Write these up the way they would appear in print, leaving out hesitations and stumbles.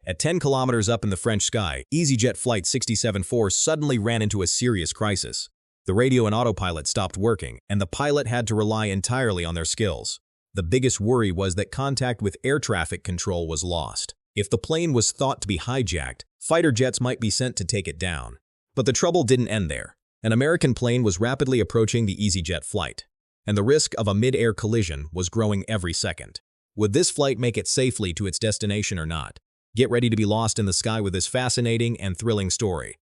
At 10 kilometers up in the French sky, EasyJet Flight 674 suddenly ran into a serious crisis. The radio and autopilot stopped working, and the pilot had to rely entirely on their skills. The biggest worry was that contact with air traffic control was lost. If the plane was thought to be hijacked, fighter jets might be sent to take it down. But the trouble didn't end there. An American plane was rapidly approaching the EasyJet flight, and the risk of a mid-air collision was growing every second. Would this flight make it safely to its destination or not? Get ready to be lost in the sky with this fascinating and thrilling story.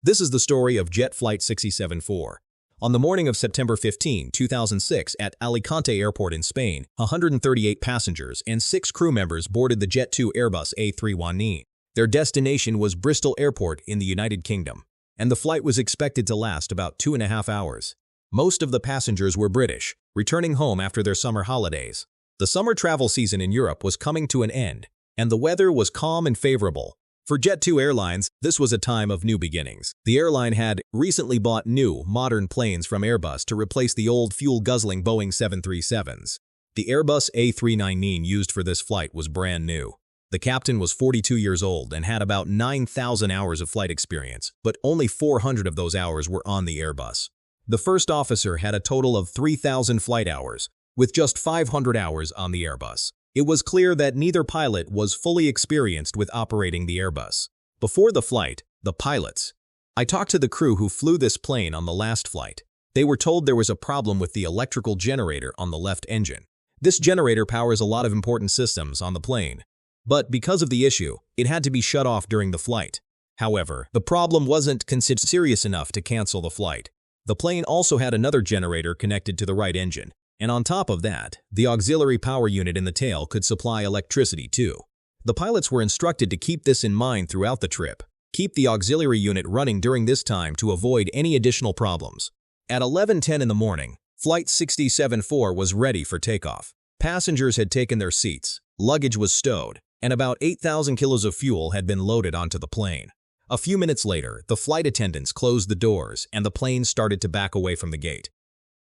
This is the story of Jet Flight 674. On the morning of September 15, 2006, at Alicante Airport in Spain, 138 passengers and 6 crew members boarded the Jet2 Airbus A319. Their destination was Bristol Airport in the United Kingdom, and the flight was expected to last about 2.5 hours. Most of the passengers were British, returning home after their summer holidays. The summer travel season in Europe was coming to an end, and the weather was calm and favorable. For Jet2 Airlines, this was a time of new beginnings. The airline had recently bought new, modern planes from Airbus to replace the old fuel-guzzling Boeing 737s. The Airbus A319 used for this flight was brand new. The captain was 42 years old and had about 9,000 hours of flight experience, but only 400 of those hours were on the Airbus. The first officer had a total of 3,000 flight hours, with just 500 hours on the Airbus. It was clear that neither pilot was fully experienced with operating the Airbus. Before the flight, the pilots. I talked to the crew who flew this plane on the last flight. They were told there was a problem with the electrical generator on the left engine. This generator powers a lot of important systems on the plane. But because of the issue, it had to be shut off during the flight. However, the problem wasn't considered serious enough to cancel the flight. The plane also had another generator connected to the right engine. And on top of that, the auxiliary power unit in the tail could supply electricity too. The pilots were instructed to keep this in mind throughout the trip. Keep the auxiliary unit running during this time to avoid any additional problems. At 11:10 in the morning, Flight 674 was ready for takeoff. Passengers had taken their seats, luggage was stowed, and about 8,000 kilos of fuel had been loaded onto the plane. A few minutes later, the flight attendants closed the doors and the plane started to back away from the gate.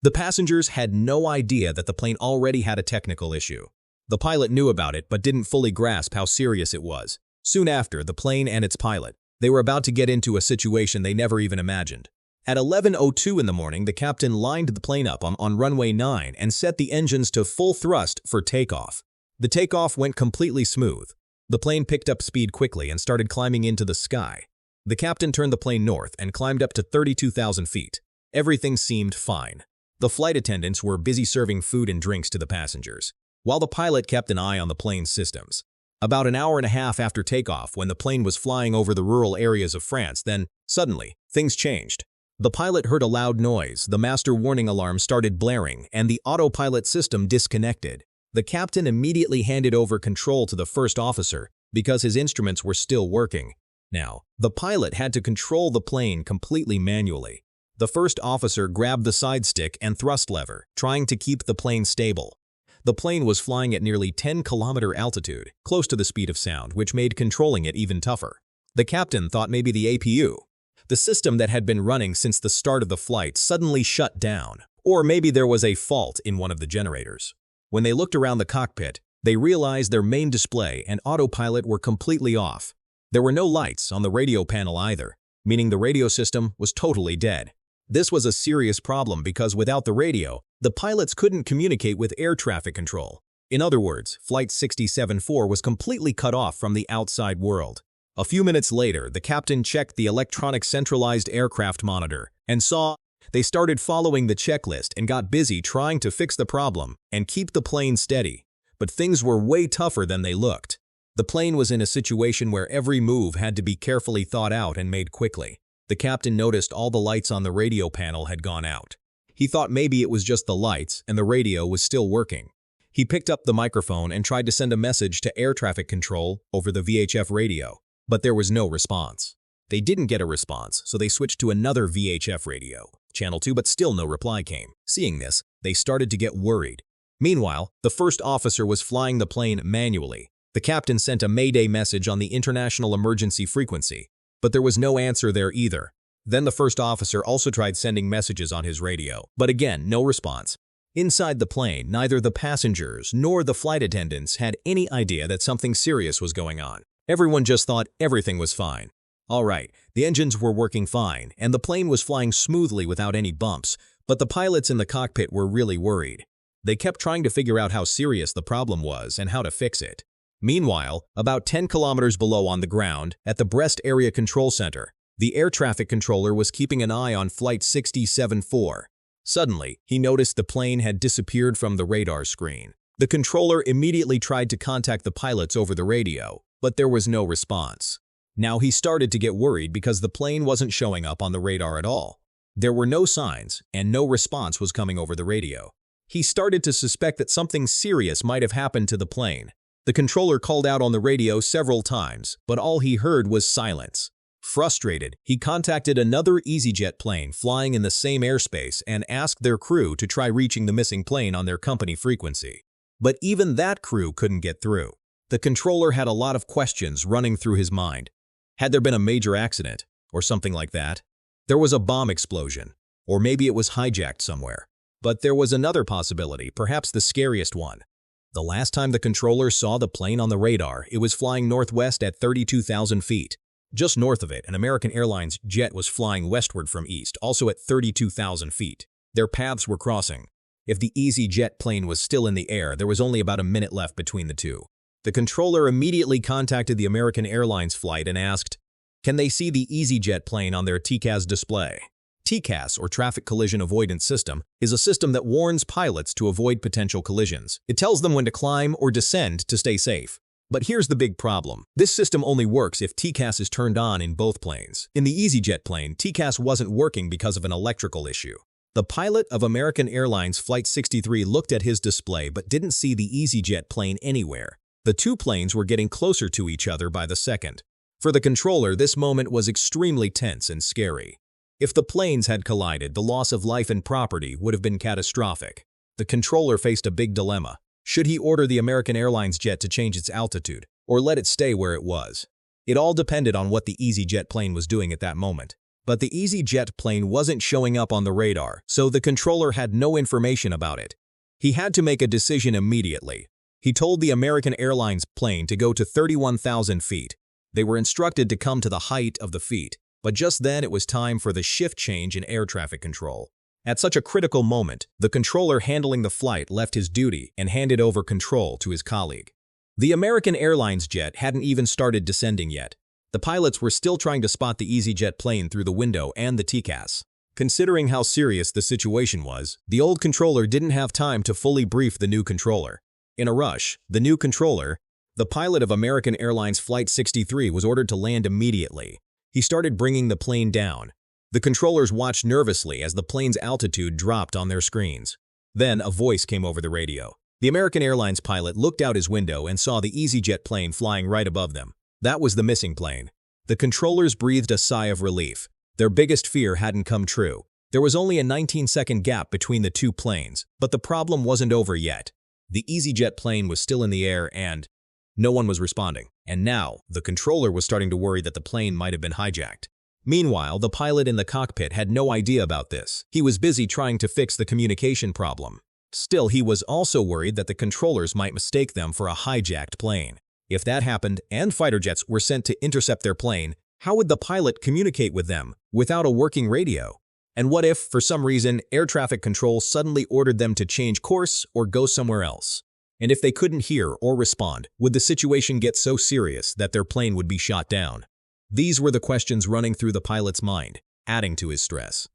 The passengers had no idea that the plane already had a technical issue. The pilot knew about it but didn't fully grasp how serious it was. Soon after, the plane and its pilot, they were about to get into a situation they never even imagined. At 11:02 in the morning, the captain lined the plane up on runway 9 and set the engines to full thrust for takeoff. The takeoff went completely smooth. The plane picked up speed quickly and started climbing into the sky. The captain turned the plane north and climbed up to 32,000 feet. Everything seemed fine. The flight attendants were busy serving food and drinks to the passengers, while the pilot kept an eye on the plane's systems. About an hour and a half after takeoff, when the plane was flying over the rural areas of France, then, suddenly, things changed. The pilot heard a loud noise, the master warning alarm started blaring, and the autopilot system disconnected. The captain immediately handed over control to the first officer because his instruments were still working. Now, the pilot had to control the plane completely manually. The first officer grabbed the side stick and thrust lever, trying to keep the plane stable. The plane was flying at nearly 10-kilometer altitude, close to the speed of sound, which made controlling it even tougher. The captain thought maybe the APU, the system that had been running since the start of the flight, suddenly shut down, or maybe there was a fault in one of the generators. When they looked around the cockpit, they realized their main display and autopilot were completely off. There were no lights on the radio panel either, meaning the radio system was totally dead. This was a serious problem because without the radio, the pilots couldn't communicate with air traffic control. In other words, Flight 674 was completely cut off from the outside world. A few minutes later, the captain checked the electronic centralized aircraft monitor and saw they started following the checklist and got busy trying to fix the problem and keep the plane steady. But things were way tougher than they looked. The plane was in a situation where every move had to be carefully thought out and made quickly. The captain noticed all the lights on the radio panel had gone out. He thought maybe it was just the lights and the radio was still working. He picked up the microphone and tried to send a message to air traffic control over the VHF radio, but there was no response. They didn't get a response, so they switched to another VHF radio, channel 2, but still no reply came. Seeing this, they started to get worried. Meanwhile, the first officer was flying the plane manually. The captain sent a Mayday message on the international emergency frequency, but there was no answer there either. Then the first officer also tried sending messages on his radio, but again, no response. Inside the plane, neither the passengers nor the flight attendants had any idea that something serious was going on. Everyone just thought everything was fine. All right, the engines were working fine, and the plane was flying smoothly without any bumps, but the pilots in the cockpit were really worried. They kept trying to figure out how serious the problem was and how to fix it. Meanwhile, about 10 kilometers below on the ground, at the Brest Area Control Center, the air traffic controller was keeping an eye on Flight 674. Suddenly, he noticed the plane had disappeared from the radar screen. The controller immediately tried to contact the pilots over the radio, but there was no response. Now he started to get worried because the plane wasn't showing up on the radar at all. There were no signs, and no response was coming over the radio. He started to suspect that something serious might have happened to the plane. The controller called out on the radio several times, but all he heard was silence. Frustrated, he contacted another EasyJet plane flying in the same airspace and asked their crew to try reaching the missing plane on their company frequency. But even that crew couldn't get through. The controller had a lot of questions running through his mind. Had there been a major accident, or something like that? There was a bomb explosion, or maybe it was hijacked somewhere. But there was another possibility, perhaps the scariest one. The last time the controller saw the plane on the radar, it was flying northwest at 32,000 feet. Just north of it, an American Airlines jet was flying westward from east, also at 32,000 feet. Their paths were crossing. If the EasyJet plane was still in the air, there was only about a minute left between the two. The controller immediately contacted the American Airlines flight and asked, can they see the EasyJet plane on their TCAS display? TCAS, or Traffic Collision Avoidance System, is a system that warns pilots to avoid potential collisions. It tells them when to climb or descend to stay safe. But here's the big problem. This system only works if TCAS is turned on in both planes. In the EasyJet plane, TCAS wasn't working because of an electrical issue. The pilot of American Airlines Flight 63 looked at his display but didn't see the EasyJet plane anywhere. The two planes were getting closer to each other by the second. For the controller, this moment was extremely tense and scary. If the planes had collided, the loss of life and property would have been catastrophic. The controller faced a big dilemma. Should he order the American Airlines jet to change its altitude, or let it stay where it was? It all depended on what the EasyJet plane was doing at that moment. But the EasyJet plane wasn't showing up on the radar, so the controller had no information about it. He had to make a decision immediately. He told the American Airlines plane to go to 31,000 feet. They were instructed to come to the height of the feet, but just then it was time for the shift change in air traffic control. At such a critical moment, the controller handling the flight left his duty and handed over control to his colleague. The American Airlines jet hadn't even started descending yet. The pilots were still trying to spot the EasyJet plane through the window and the TCAS. Considering how serious the situation was, the old controller didn't have time to fully brief the new controller. In a rush, the new controller, the pilot of American Airlines Flight 63, was ordered to land immediately. He started bringing the plane down. The controllers watched nervously as the plane's altitude dropped on their screens. Then a voice came over the radio. The American Airlines pilot looked out his window and saw the EasyJet plane flying right above them. That was the missing plane. The controllers breathed a sigh of relief. Their biggest fear hadn't come true. There was only a 19-second gap between the two planes, but the problem wasn't over yet. The EasyJet plane was still in the air and no one was responding. And now, the controller was starting to worry that the plane might have been hijacked. Meanwhile, the pilot in the cockpit had no idea about this. He was busy trying to fix the communication problem. Still, he was also worried that the controllers might mistake them for a hijacked plane. If that happened and fighter jets were sent to intercept their plane, how would the pilot communicate with them without a working radio? And what if, for some reason, air traffic control suddenly ordered them to change course or go somewhere else? And if they couldn't hear or respond, would the situation get so serious that their plane would be shot down? These were the questions running through the pilot's mind, adding to his stress.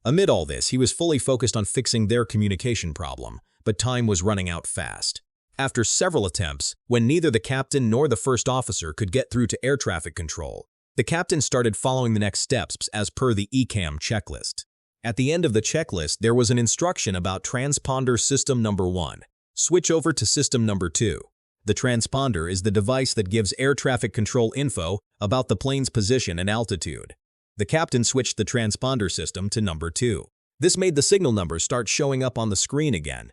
Amid all this, he was fully focused on fixing their communication problem, but time was running out fast. After several attempts, when neither the captain nor the first officer could get through to air traffic control, the captain started following the next steps as per the ECAM checklist. At the end of the checklist, there was an instruction about transponder system number 1. Switch over to system number 2. The transponder is the device that gives air traffic control info about the plane's position and altitude. The captain switched the transponder system to number 2. This made the signal numbers start showing up on the screen again.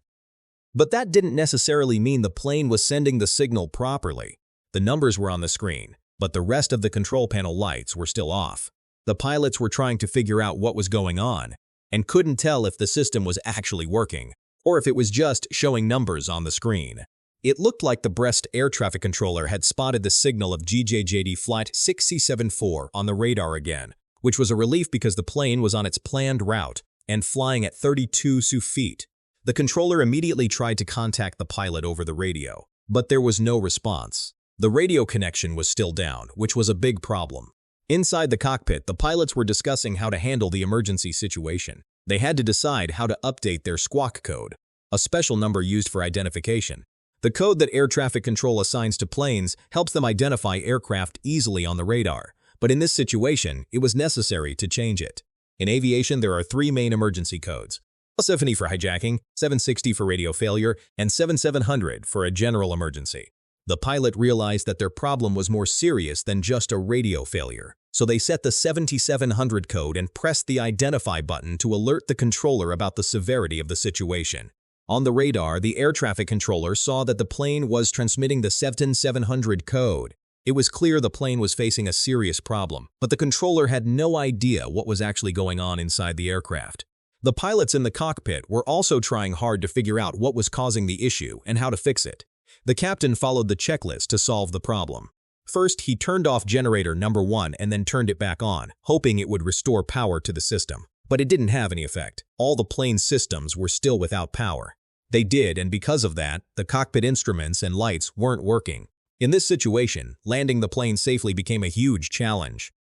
But that didn't necessarily mean the plane was sending the signal properly. The numbers were on the screen, but the rest of the control panel lights were still off. The pilots were trying to figure out what was going on and couldn't tell if the system was actually working or if it was just showing numbers on the screen. It looked like the Brest air traffic controller had spotted the signal of GJJD Flight 674 on the radar again, which was a relief because the plane was on its planned route and flying at 32 feet. The controller immediately tried to contact the pilot over the radio, but there was no response. The radio connection was still down, which was a big problem. Inside the cockpit, the pilots were discussing how to handle the emergency situation. They had to decide how to update their squawk code, a special number used for identification. The code that air traffic control assigns to planes helps them identify aircraft easily on the radar, but in this situation, it was necessary to change it. In aviation, there are 3 main emergency codes: 70 for hijacking, 760 for radio failure, and 7700 for a general emergency. The pilot realized that their problem was more serious than just a radio failure, so they set the 7700 code and pressed the identify button to alert the controller about the severity of the situation. On the radar, the air traffic controller saw that the plane was transmitting the 7700 code. It was clear the plane was facing a serious problem, but the controller had no idea what was actually going on inside the aircraft. The pilots in the cockpit were also trying hard to figure out what was causing the issue and how to fix it. The captain followed the checklist to solve the problem. First, he turned off generator number 1 and then turned it back on, hoping it would restore power to the system. But it didn't have any effect. All the plane's systems were still without power. They did, and because of that, the cockpit instruments and lights weren't working. In this situation, landing the plane safely became a huge challenge.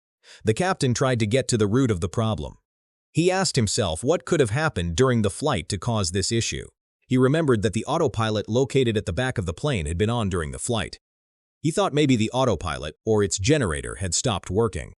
The captain tried to get to the root of the problem. He asked himself what could have happened during the flight to cause this issue. He remembered that the autopilot located at the back of the plane had been on during the flight. He thought maybe the autopilot or its generator had stopped working.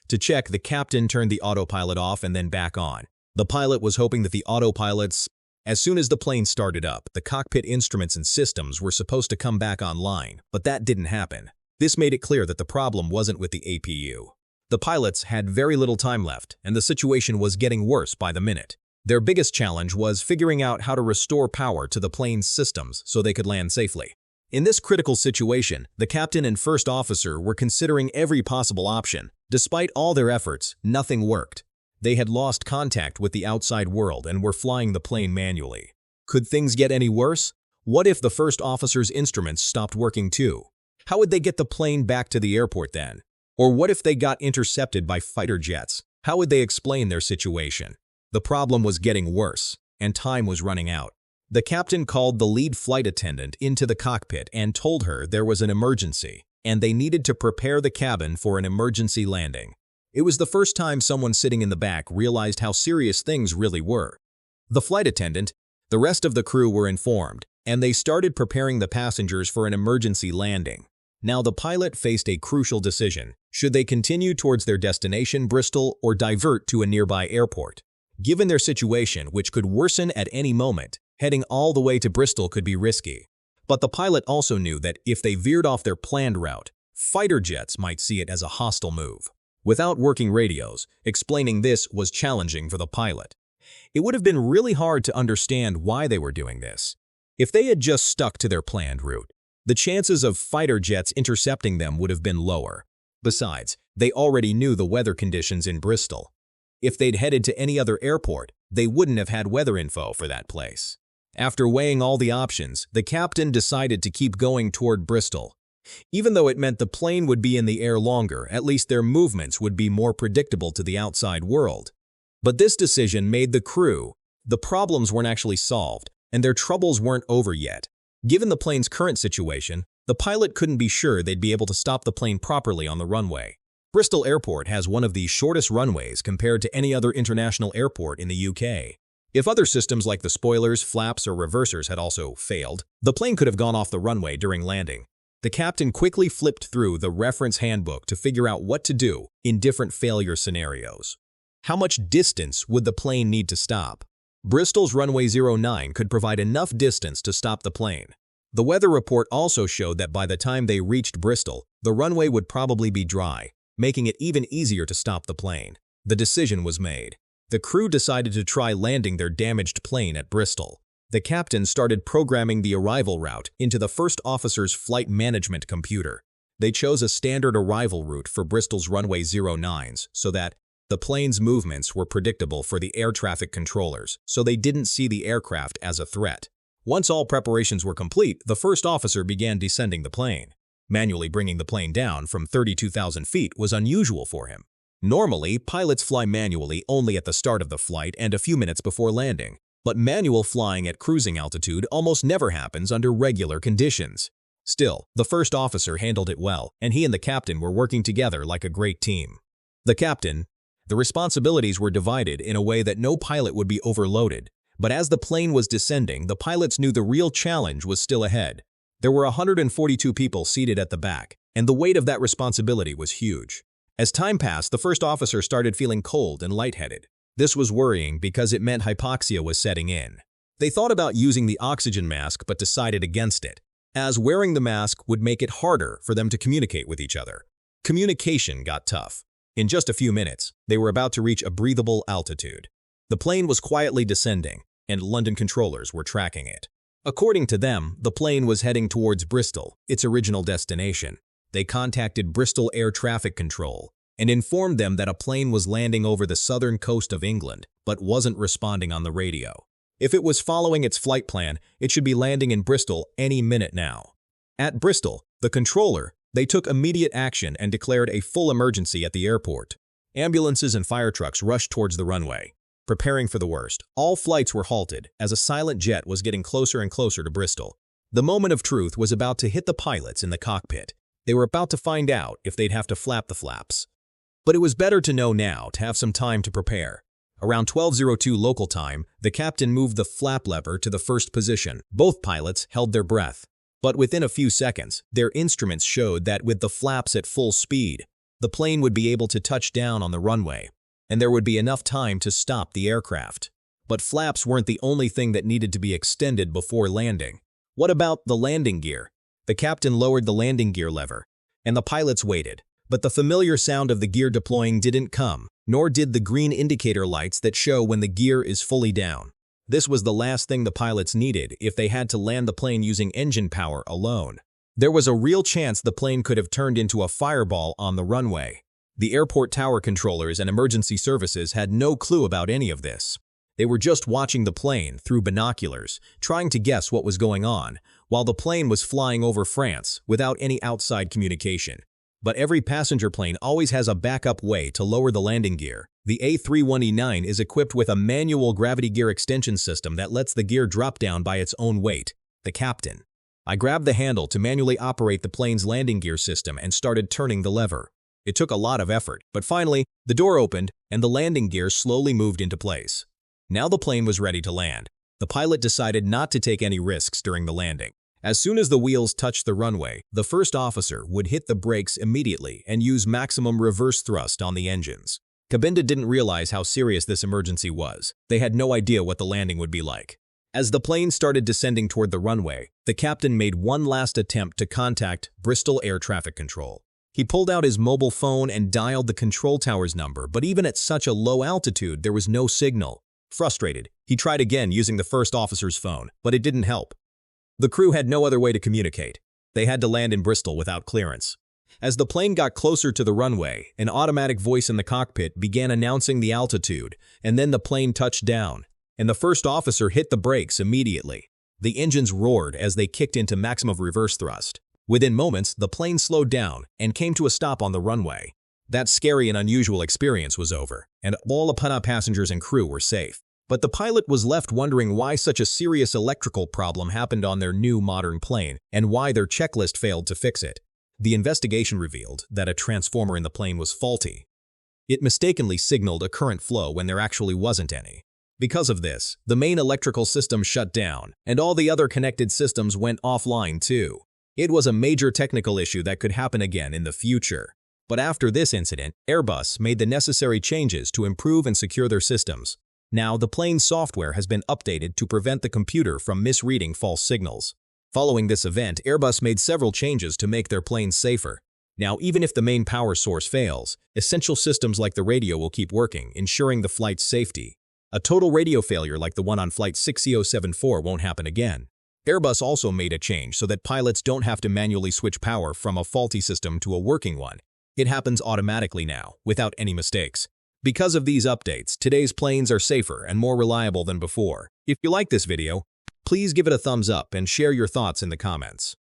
To check, the captain turned the autopilot off and then back on. The pilot was hoping that the autopilot's As soon as the plane started up, the cockpit instruments and systems were supposed to come back online, but that didn't happen. This made it clear that the problem wasn't with the APU. The pilots had very little time left, and the situation was getting worse by the minute. Their biggest challenge was figuring out how to restore power to the plane's systems so they could land safely. In this critical situation, the captain and first officer were considering every possible option. Despite all their efforts, nothing worked. They had lost contact with the outside world and were flying the plane manually. Could things get any worse? What if the first officer's instruments stopped working too? How would they get the plane back to the airport then? Or what if they got intercepted by fighter jets? How would they explain their situation? The problem was getting worse, and time was running out. The captain called the lead flight attendant into the cockpit and told her there was an emergency, and they needed to prepare the cabin for an emergency landing. It was the first time someone sitting in the back realized how serious things really were. The flight attendant, the rest of the crew were informed, and they started preparing the passengers for an emergency landing. Now the pilot faced a crucial decision. Should they continue towards their destination, Bristol, or divert to a nearby airport? Given their situation, which could worsen at any moment, heading all the way to Bristol could be risky. But the pilot also knew that if they veered off their planned route, fighter jets might see it as a hostile move. Without working radios, explaining this was challenging for the pilot. It would have been really hard to understand why they were doing this. If they had just stuck to their planned route, the chances of fighter jets intercepting them would have been lower. Besides, they already knew the weather conditions in Bristol. If they'd headed to any other airport, they wouldn't have had weather info for that place. After weighing all the options, the captain decided to keep going toward Bristol. Even though it meant the plane would be in the air longer, at least their movements would be more predictable to the outside world. But this decision made the crew. The problems weren't actually solved, and their troubles weren't over yet. Given the plane's current situation, the pilot couldn't be sure they'd be able to stop the plane properly on the runway. Bristol Airport has one of the shortest runways compared to any other international airport in the UK. If other systems like the spoilers, flaps, or reversers had also failed, the plane could have gone off the runway during landing. The captain quickly flipped through the reference handbook to figure out what to do in different failure scenarios. How much distance would the plane need to stop? Bristol's runway 09 could provide enough distance to stop the plane. The weather report also showed that by the time they reached Bristol, the runway would probably be dry, making it even easier to stop the plane. The decision was made. The crew decided to try landing their damaged plane at Bristol. The captain started programming the arrival route into the first officer's flight management computer. They chose a standard arrival route for Bristol's runway 09s so that the plane's movements were predictable for the air traffic controllers, so they didn't see the aircraft as a threat. Once all preparations were complete, the first officer began descending the plane. Manually bringing the plane down from 32,000 feet was unusual for him. Normally, pilots fly manually only at the start of the flight and a few minutes before landing. But manual flying at cruising altitude almost never happens under regular conditions. Still, the first officer handled it well, and he and the captain were working together like a great team. The responsibilities were divided in a way that no pilot would be overloaded. But as the plane was descending, the pilots knew the real challenge was still ahead. There were 142 people seated at the back, and the weight of that responsibility was huge. As time passed, the first officer started feeling cold and lightheaded. This was worrying because it meant hypoxia was setting in. They thought about using the oxygen mask but decided against it, as wearing the mask would make it harder for them to communicate with each other. Communication got tough. In just a few minutes, they were about to reach a breathable altitude. The plane was quietly descending, and London controllers were tracking it. According to them, the plane was heading towards Bristol, its original destination. They contacted Bristol Air Traffic Control and informed them that a plane was landing over the southern coast of England, but wasn't responding on the radio. If it was following its flight plan, it should be landing in Bristol any minute now. At Bristol, they took immediate action and declared a full emergency at the airport. Ambulances and fire trucks rushed towards the runway. Preparing for the worst, all flights were halted as a silent jet was getting closer and closer to Bristol. The moment of truth was about to hit the pilots in the cockpit. They were about to find out if they'd have to flap the flaps. But it was better to know now to have some time to prepare. Around 12:02 local time, the captain moved the flap lever to the first position. Both pilots held their breath. But within a few seconds, their instruments showed that with the flaps at full speed, the plane would be able to touch down on the runway, and there would be enough time to stop the aircraft. But flaps weren't the only thing that needed to be extended before landing. What about the landing gear? The captain lowered the landing gear lever, and the pilots waited. But the familiar sound of the gear deploying didn't come, nor did the green indicator lights that show when the gear is fully down. This was the last thing the pilots needed if they had to land the plane using engine power alone. There was a real chance the plane could have turned into a fireball on the runway. The airport tower controllers and emergency services had no clue about any of this. They were just watching the plane through binoculars, trying to guess what was going on, while the plane was flying over France without any outside communication. But every passenger plane always has a backup way to lower the landing gear. The A31E9 is equipped with a manual gravity gear extension system that lets the gear drop down by its own weight. The captain. I grabbed the handle to manually operate the plane's landing gear system and started turning the lever. It took a lot of effort, but finally, the door opened and the landing gear slowly moved into place. Now the plane was ready to land. The pilot decided not to take any risks during the landing. As soon as the wheels touched the runway, the first officer would hit the brakes immediately and use maximum reverse thrust on the engines. Cabinda didn't realize how serious this emergency was. They had no idea what the landing would be like. As the plane started descending toward the runway, the captain made one last attempt to contact Bristol Air Traffic Control. He pulled out his mobile phone and dialed the control tower's number, but even at such a low altitude, there was no signal. Frustrated, he tried again using the first officer's phone, but it didn't help. The crew had no other way to communicate. They had to land in Bristol without clearance. As the plane got closer to the runway, an automatic voice in the cockpit began announcing the altitude, and then the plane touched down, and the first officer hit the brakes immediately. The engines roared as they kicked into maximum reverse thrust. Within moments, the plane slowed down and came to a stop on the runway. That scary and unusual experience was over, and all the passengers and crew were safe. But the pilot was left wondering why such a serious electrical problem happened on their new modern plane and why their checklist failed to fix it. The investigation revealed that a transformer in the plane was faulty. It mistakenly signaled a current flow when there actually wasn't any. Because of this, the main electrical system shut down, and all the other connected systems went offline too. It was a major technical issue that could happen again in the future. But after this incident, Airbus made the necessary changes to improve and secure their systems. Now, the plane's software has been updated to prevent the computer from misreading false signals. Following this event, Airbus made several changes to make their planes safer. Now, even if the main power source fails, essential systems like the radio will keep working, ensuring the flight's safety. A total radio failure like the one on Flight 6074 won't happen again. Airbus also made a change so that pilots don't have to manually switch power from a faulty system to a working one. It happens automatically now, without any mistakes. Because of these updates, today's planes are safer and more reliable than before. If you like this video, Please give it a thumbs up and share your thoughts in the comments.